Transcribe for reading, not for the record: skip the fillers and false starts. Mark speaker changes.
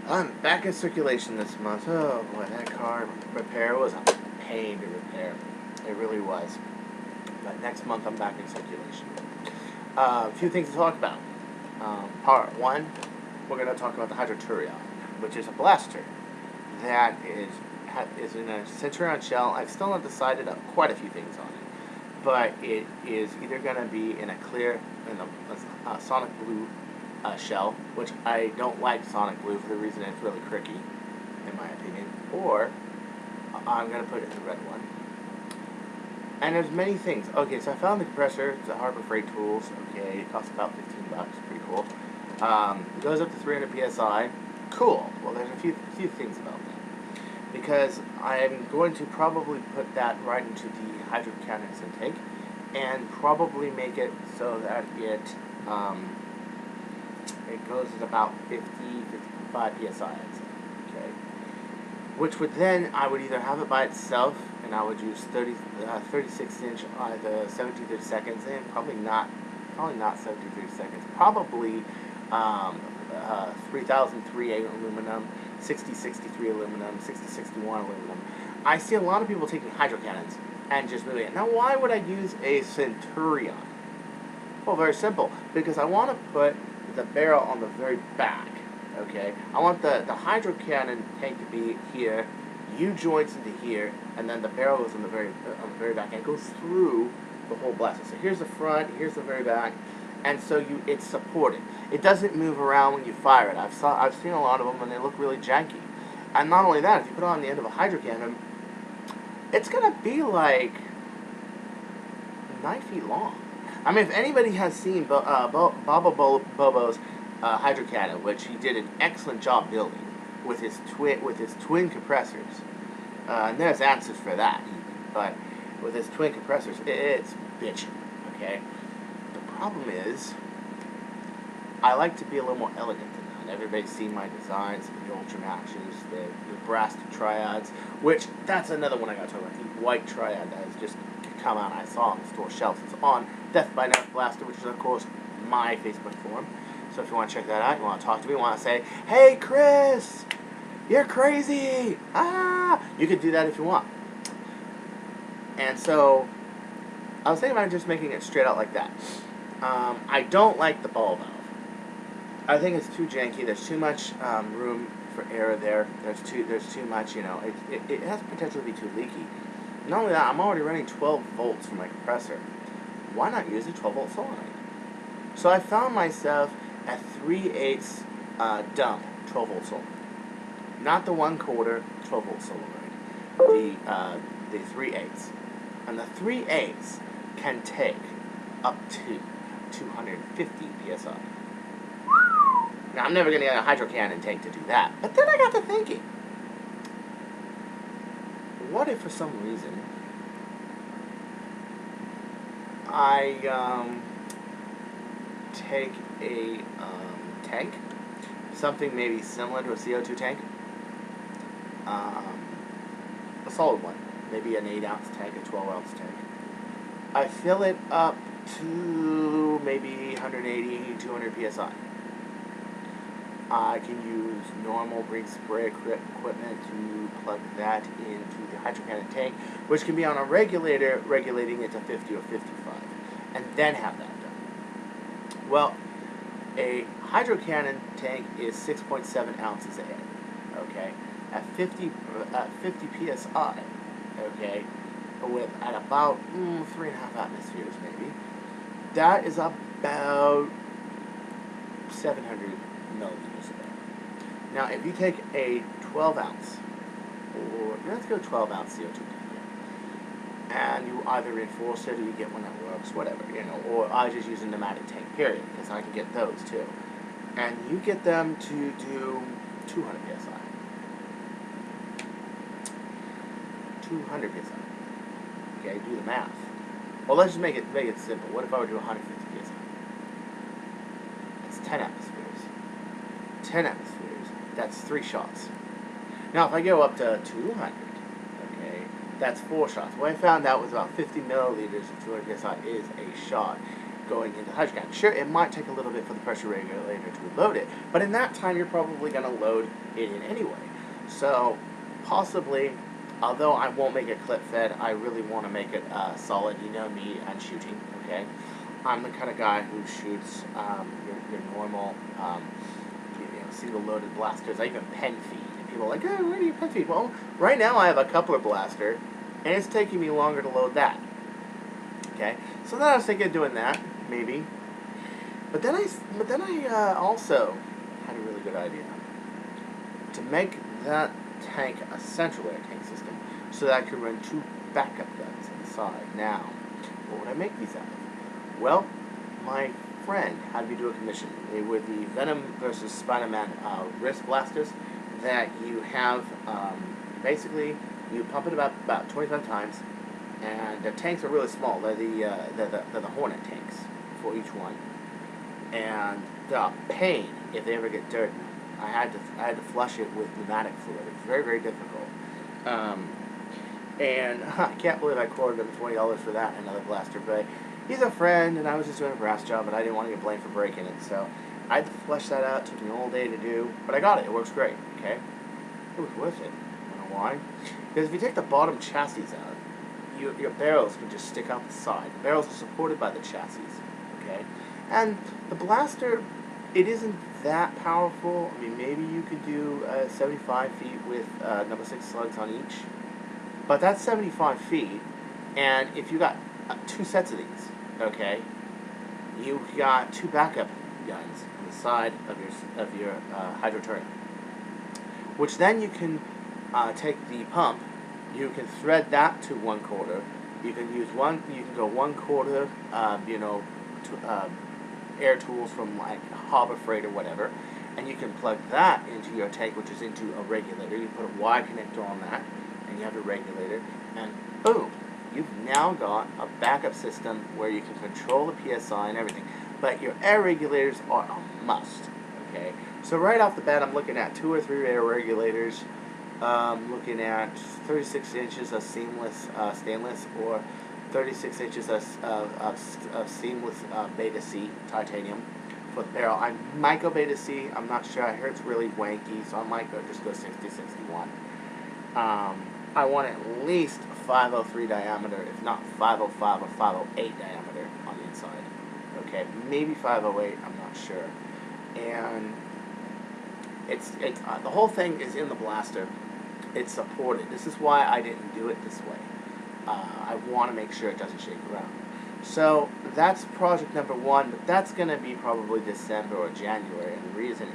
Speaker 1: I'm back in circulation this month. Oh boy, that car repair was a pain to repair. It really was. But next month I'm back in circulation. A few things to talk about. Part one, we're going to talk about the Hydro-Turion, which is a blaster that is in a Centurion shell. I've still not decided on quite a few things on it, but it is either going to be in a sonic blue shell, which I don't like sonic blue for the reason it's really cricky, in my opinion, or I'm going to put it in the red one. And there's many things. Okay, so I found the compressor. It's a Harbor Freight Tools. Okay, it costs about $15. Pretty cool. It goes up to 300 psi. Cool. Well, there's a few things about that, because I'm going to probably put that right into the Hydro-Canon's intake, and probably make it so that it goes at about 55 psi. Okay, which would then I would either have it by itself, and I would use 36-inch either 17-30 seconds, and probably not 17-30 seconds. Probably 3003 aluminum, 6063 aluminum, 6061 aluminum. I see a lot of people taking hydro cannons and just moving it. Now, why would I use a Centurion? Well, very simple. Because I want to put the barrel on the very back. Okay, I want the hydro cannon tank to be here, U-joints into here, and then the barrel goes on the very back, and it goes through the whole blaster. So here's the front, here's the very back, and so it's supported. It doesn't move around when you fire it. I've seen a lot of them, and they look really janky. And not only that, if you put it on the end of a hydro cannon, it's gonna be like 9 feet long. I mean, if anybody has seen Baba Bobo's hydro cannon, which he did an excellent job building with his twin compressors, and there's answers for that, but with his twin compressors, it's bitchin'. Okay, the problem is, I like to be a little more elegant than that. Everybody's seen my designs, the Ultra Matches, the brass triads, which that's another one I gotta talk about. The white triad that has just come out. I saw on the store shelves. It's on Death by Nerf Blaster, which is of course my Facebook forum. So if you want to check that out, you want to talk to me, you want to say, "Hey Chris, you're crazy!" You could do that if you want. And so I was thinking about just making it straight out like that. I don't like the ball valve. I think it's too janky. There's too much room for error there. There's too much. It has potential to be too leaky. Not only that, I'm already running 12 volts for my compressor. Why not use a 12 volt solenoid? So I found myself at 3/8 dump 12 volt solenoid, not the 1/4 12 volt solenoid. The 3/8, and the 3/8 can take up to 250 psi. Now I'm never going to get a hydro cannon tank to do that. But then I got to thinking, what if for some reason I take a tank, something maybe similar to a CO2 tank, a solid one, maybe an 8-ounce tank, a 12-ounce tank. I fill it up to maybe 180, 200 psi. I can use normal brake spray equipment to plug that into the hydro cannon tank, which can be on a regulator, regulating it to 50 or 55, and then have that done. Well, a hydro cannon tank is 6.7 ounces of air. Okay, at 50 psi. Okay, at about 3.5 atmospheres maybe. That is about 700 milliliters of air. Now, if you take a 12-ounce, or let's go 12-ounce CO2 tank, and you either reinforce it or you get one that works, whatever, or I just use a pneumatic tank, period, because I can get those too. And you get them to do 200 psi. 200 psi. Okay, do the math. Well, let's just make it simple. What if I were to do 150 psi? It's 10 atmospheres. 10 atmospheres. That's 3 shots. Now, if I go up to 200, okay, that's 4 shots. What I found out was about 50 milliliters of 200 psi is a shot. going into the hydro can. Sure, it might take a little bit for the pressure regulator to load it, but in that time you're probably going to load it in anyway. So possibly, although I won't make it clip fed, I really want to make it solid. You know me and shooting, okay? I'm the kind of guy who shoots your normal single loaded blasters. I even pen feed. And people are like, oh, where do you pen feed? Well, right now I have a coupler blaster, and it's taking me longer to load that. Okay, so then I was thinking of doing that, maybe. But then I also had a really good idea to make that tank a central air tank system, so that I could run 2 backup guns inside. Now, what would I make these out of? Well, my friend had me do a commission. They were the Venom versus Spider-Man wrist blasters that you have, basically, you pump it about 25 times, and the tanks are really small. They're the Hornet tanks for each one, and the pain if they ever get dirty. I had to flush it with pneumatic fluid. It's very, very difficult. And I can't believe I quoted him $20 for that and another blaster, but he's a friend, and I was just doing a brass job, and I didn't want to get blamed for breaking it, so I had to flush that out. It took me all day to do, but I got it. It works great, okay? It was worth it. You know why? Because if you take the bottom chassis out, your barrels can just stick out the side. The barrels are supported by the chassis, okay? And the blaster, it isn't that powerful. I mean, maybe you could do 75 feet with number 6 slugs on each, but that's 75 feet, and if you got 2 sets of these, okay, you've got 2 backup guns on the side of your Hydro-Turion, which then you can take the pump. You can thread that to 1/4. You can use You can go 1/4. Air tools from like Harbor Freight or whatever, and you can plug that into your tank, which is into a regulator. You put a Y connector on that, and you have a regulator, and boom, you've now got a backup system where you can control the PSI and everything. But your air regulators are a must. Okay, so right off the bat, I'm looking at 2 or 3 air regulators. Looking at 36 inches of seamless stainless, or 36 inches of seamless Beta C titanium for the barrel. I might go Beta C. I'm not sure. I heard it's really wanky, so I might just go 60-61. I want at least 503 diameter, if not 505 or 508 diameter on the inside. Okay, maybe 508. I'm not sure. And it's the whole thing is in the blaster. It's supported. This is why I didn't do it this way. I want to make sure it doesn't shake around. So that's project number 1, but that's going to be probably December or January, and the reason